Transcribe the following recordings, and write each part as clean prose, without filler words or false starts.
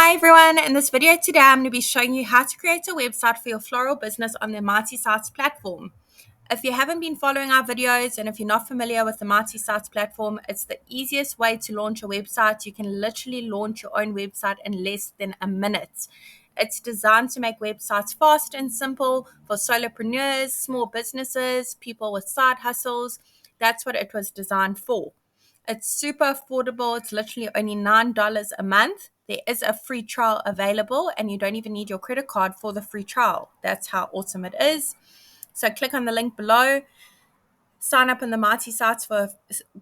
Hi everyone, in this video today I'm going to be showing you how to create a website for your floral business on the Mighty Sites platform. If you haven't been following our videos and if you're not familiar with the Mighty Sites platform, it's the easiest way to launch a website. You can literally launch your own website in less than a minute. It's designed to make websites fast and simple for solopreneurs, small businesses, people with side hustles. That's what it was designed for. It's super affordable. It's literally only $9 a month. There is a free trial available, and you don't even need your credit card for the free trial. That's how awesome it is. So click on the link below, sign up in the Mighty Sites for a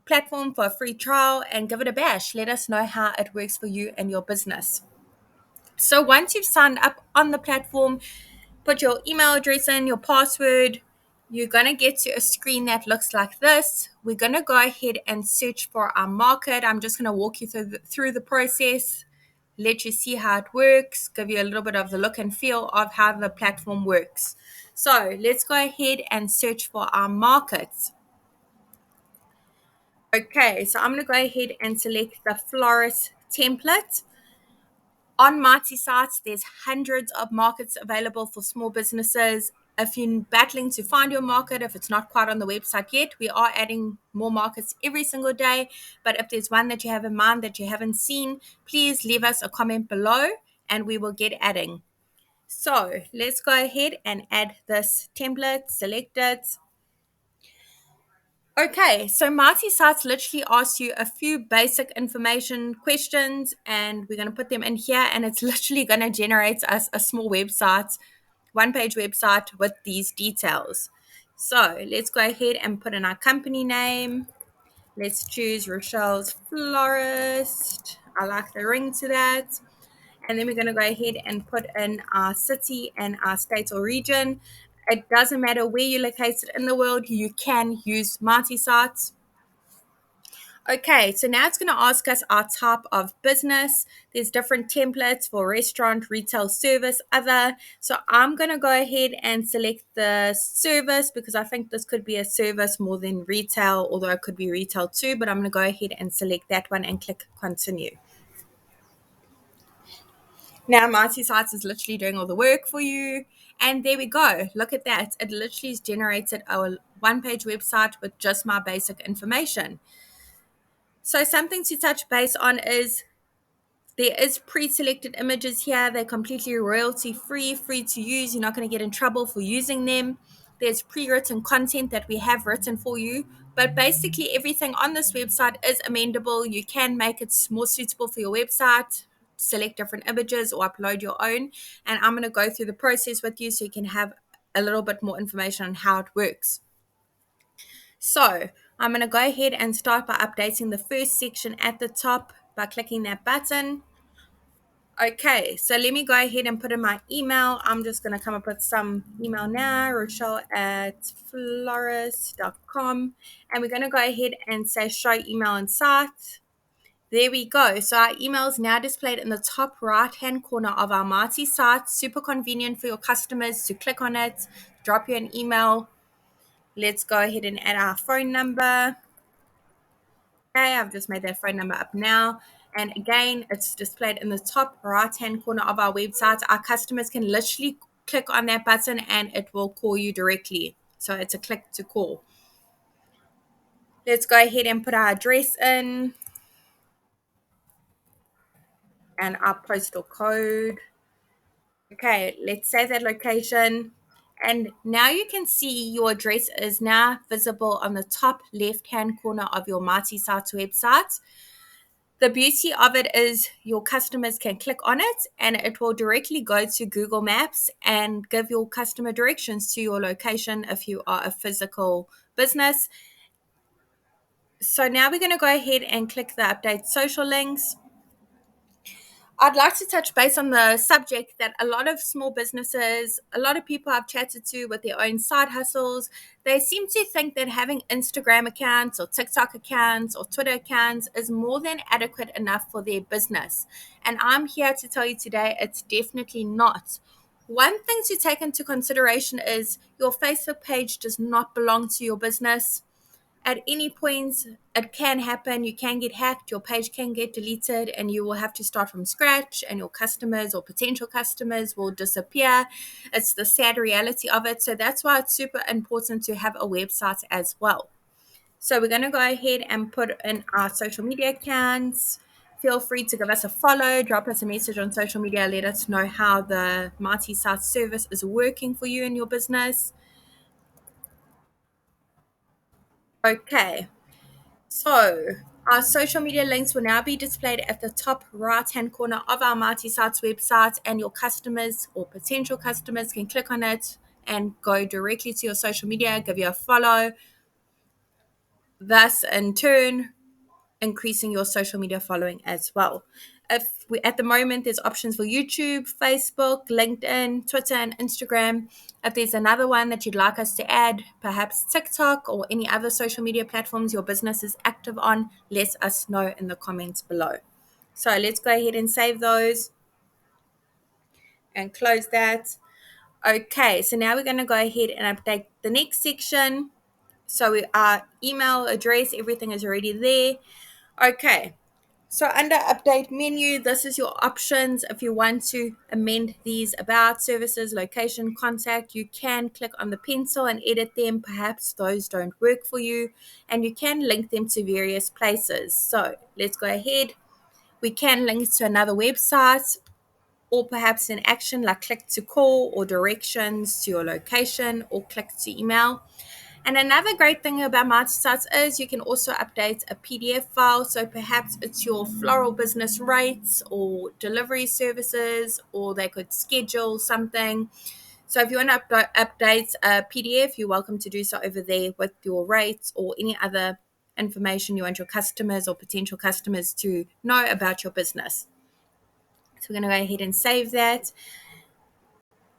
platform for a free trial, and give it a bash. Let us know how it works for you and your business. So once you've signed up on the platform, put your email address in, your password. You're going to get to a screen that looks like this. We're going to go ahead and search for our market. I'm just going to walk you through the process, let you see how it works, give you a little bit of the look and feel of how the platform works. So let's go ahead and search for our markets. Okay, so I'm going to go ahead and select the Florist template. On Mighty Sites, there's hundreds of markets available for small businesses. If you're battling to find your market, if it's not quite on the website yet, we are adding more markets every single day. But if there's one that you have in mind that you haven't seen, please leave us a comment below and we will get adding. So let's go ahead and add this template, select it. Okay, so Mighty Sites literally asks you a few basic information questions, and we're going to put them in here, and it's literally going to generate us a small website, one-page website with these details. So let's go ahead and put in our company name. Let's choose Rochelle's Florist. I like the ring to that. And then we're going to go ahead and put in our city and our state or region. It doesn't matter where you're located in the world, you can use Mighty Sites. Okay, so now it's going to ask us our type of business. There's different templates for restaurant, retail, service, other. So I'm going to go ahead and select the service because I think this could be a service more than retail, although it could be retail too. But I'm going to go ahead and select that one and click continue. Now Mighty Sites is literally doing all the work for you. And there we go. Look at that. It literally has generated a one-page website with just my basic information. So something to touch base on is there is pre-selected images here. They're completely royalty free, free to use. You're not going to get in trouble for using them. There's pre-written content that we have written for you. But basically everything on this website is amendable. You can make it more suitable for your website, select different images or upload your own. And I'm going to go through the process with you so you can have a little bit more information on how it works. So I'm going to go ahead and start by updating the first section at the top by clicking that button. Okay, so let me go ahead and put in my email. I'm just going to come up with some email now, rochelle@florist.com. And we're going to go ahead and say show email and site. There we go. So our email is now displayed in the top right-hand corner of our Mighty Site. Super convenient for your customers to click on it, drop you an email. Let's go ahead and add our phone number. Okay, I've just made that phone number up now. And again, it's displayed in the top right-hand corner of our website. Our customers can literally click on that button and it will call you directly. So it's a click to call. Let's go ahead and put our address in and our postal code. Okay, let's save that location. And now you can see your address is now visible on the top left-hand corner of your Mighty Sites website. The beauty of it is your customers can click on it and it will directly go to Google Maps and give your customer directions to your location if you are a physical business. So now we're going to go ahead and click the update social links. I'd like to touch base on the subject that a lot of small businesses, a lot of people I've chatted to with their own side hustles, they seem to think that having Instagram accounts or TikTok accounts or Twitter accounts is more than adequate enough for their business. And I'm here to tell you today it's definitely not. One thing to take into consideration is your Facebook page does not belong to your business. At any point, it can happen. You can get hacked, your page can get deleted, and you will have to start from scratch, and your customers or potential customers will disappear. It's the sad reality of it. So that's why it's super important to have a website as well. So we're going to go ahead and put in our social media accounts. Feel free to give us a follow, drop us a message on social media, let us know how the multi-site service is working for you in your business. Okay. So, our social media links will now be displayed at the top right hand corner of our Mighty Sites website, and your customers or potential customers can click on it and go directly to your social media, give you a follow, thus, in turn, increasing your social media following as well. If we at the moment there's options for YouTube, Facebook, LinkedIn, Twitter, and Instagram. If there's another one that you'd like us to add, perhaps TikTok or any other social media platforms your business is active on, let us know in the comments below. So let's go ahead and save those and close that. Okay, so now we're going to go ahead and update the next section. So our email address, everything is already there. Okay, so under update menu, this is your options. If you want to amend these about services, location, contact, you can click on the pencil and edit them. Perhaps those don't work for you, and you can link them to various places. So let's go ahead. We can link to another website, or perhaps an action like click to call, or directions to your location, or click to email. And another great thing about multi-sites is you can also update a PDF file. So perhaps it's your floral business rates or delivery services, or they could schedule something. So if you want to update a PDF, you're welcome to do so over there with your rates or any other information you want your customers or potential customers to know about your business. So we're going to go ahead and save that.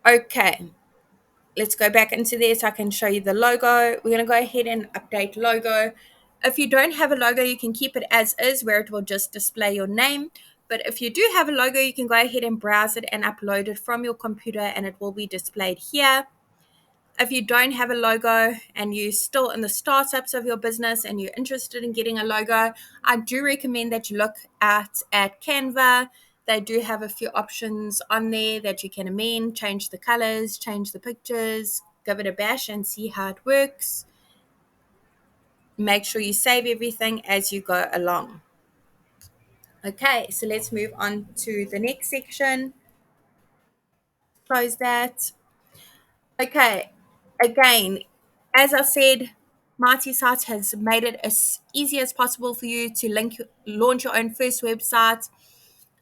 Okay. Let's go back into there so I can show you the logo. We're going to go ahead and update logo. If you don't have a logo, you can keep it as is, where it will just display your name. But if you do have a logo, you can go ahead and browse it and upload it from your computer, and it will be displayed here. If you don't have a logo and you're still in the startups of your business and you're interested in getting a logo, I do recommend that you look at Canva. They do have a few options on there that you can amend, change the colors, change the pictures, give it a bash and see how it works. Make sure you save everything as you go along. Okay, so let's move on to the next section. Close that. Okay, again, as I said, Mighty Site has made it as easy as possible for you to launch your own first website.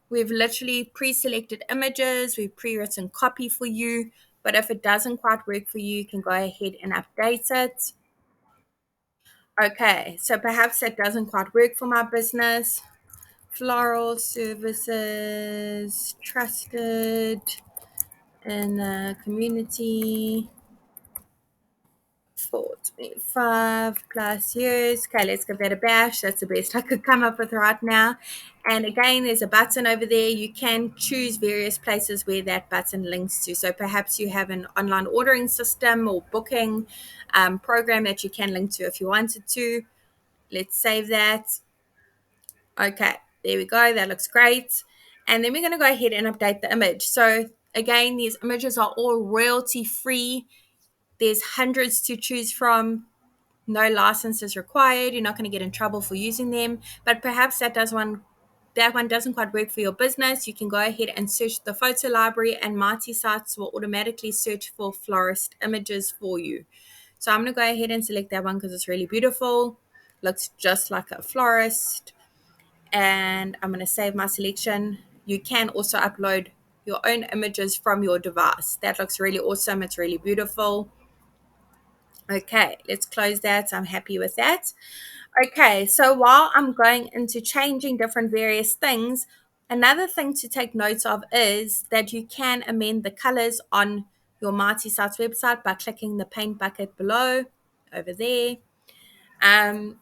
We've literally pre-selected images, we've pre-written copy for you, but if it doesn't quite work for you, you can go ahead and update it. Okay, so perhaps that doesn't quite work for my business. Floral services, trusted in the community. 4 to 5 plus years. Okay, let's give that a bash. That's the best I could come up with right now. And again, there's a button over there. You can choose various places where that button links to. So perhaps you have an online ordering system or booking program that you can link to if you wanted to. Let's save that. Okay, there we go. That looks great. And then we're going to go ahead and update the image. So again, these images are all royalty free. There's hundreds to choose from. No license is required. You're not going to get in trouble for using them. But perhaps that one doesn't quite work for your business. You can go ahead and search the photo library, and Mighty Sites will automatically search for florist images for you. So I'm going to go ahead and select that one because it's really beautiful. Looks just like a florist. And I'm going to save my selection. You can also upload your own images from your device. That looks really awesome. It's really beautiful. Okay, let's close that. I'm happy with that. Okay, so while I'm going into changing different various things, another thing to take note of is that you can amend the colors on your Mighty Sites website by clicking the paint bucket below over there. Um,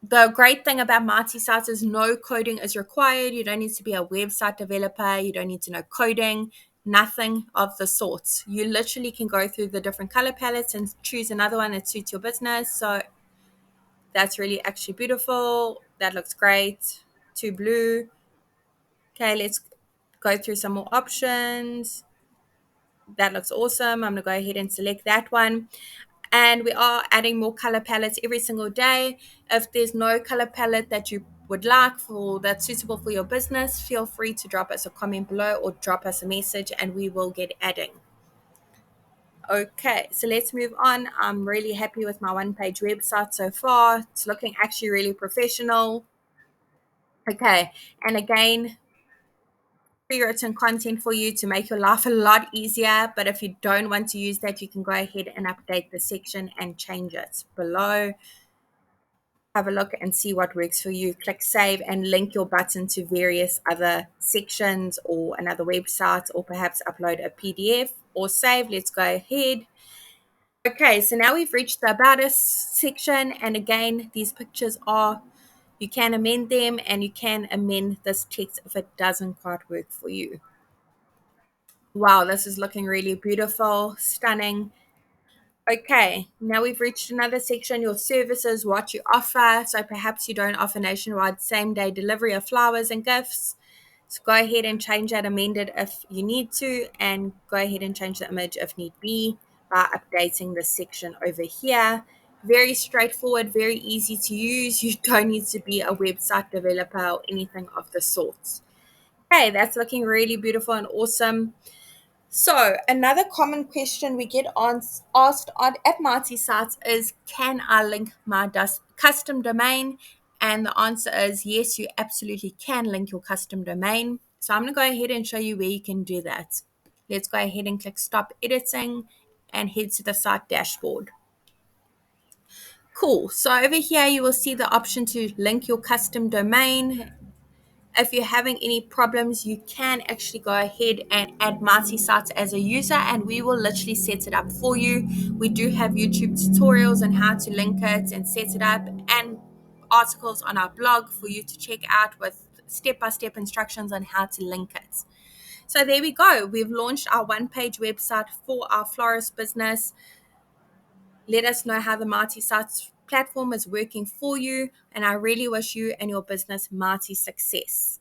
the great thing about Mighty Sites is no coding is required. You don't need to be a website developer. You don't need to know coding, nothing of the sorts. You literally can go through the different color palettes and choose another one that suits your business. So That's really actually beautiful. That looks great. Too blue. Okay, let's go through some more options. That looks awesome. I'm going to go ahead and select that one. And we are adding more color palettes every single day. If there's no color palette that you would like for that's suitable for your business, feel free to drop us a comment below or drop us a message and we will get adding. Okay, so let's move on. I'm really happy with my one-page website so far. It's looking actually really professional. Okay, and again, pre-written content for you to make your life a lot easier. But if you don't want to use that, you can go ahead and update the section and change it below. Have a look and see what works for you. Click save and link your button to various other sections or another website, or perhaps upload a PDF or save. Let's go ahead. Okay, so now we've reached the About Us section. And again, these pictures are, you can amend them and you can amend this text if it doesn't quite work for you. Wow, this is looking really beautiful, stunning. Okay, now we've reached another section, your services, what you offer. So perhaps you don't offer nationwide same day delivery of flowers and gifts. So go ahead and change that, amend it if you need to, and go ahead and change the image if need be by updating this section over here. Very straightforward, very easy to use. You don't need to be a website developer or anything of the sort. Okay, that's looking really beautiful and awesome. So, another common question we get asked at Mighty Sites is, can I link my custom domain? And the answer is yes, you absolutely can link your custom domain. So, I'm going to go ahead and show you where you can do that. Let's go ahead and click stop editing and head to the site dashboard. Cool. So, over here, you will see the option to link your custom domain. If you're having any problems, you can actually go ahead and add Mighty Sites as a user and we will literally set it up for you. We do have YouTube tutorials on how to link it and set it up, and articles on our blog for you to check out with step-by-step instructions on how to link it. So there we go. We've launched our one-page website for our florist business. Let us know how the Mighty Sites platform is working for you, and I really wish you and your business mighty success.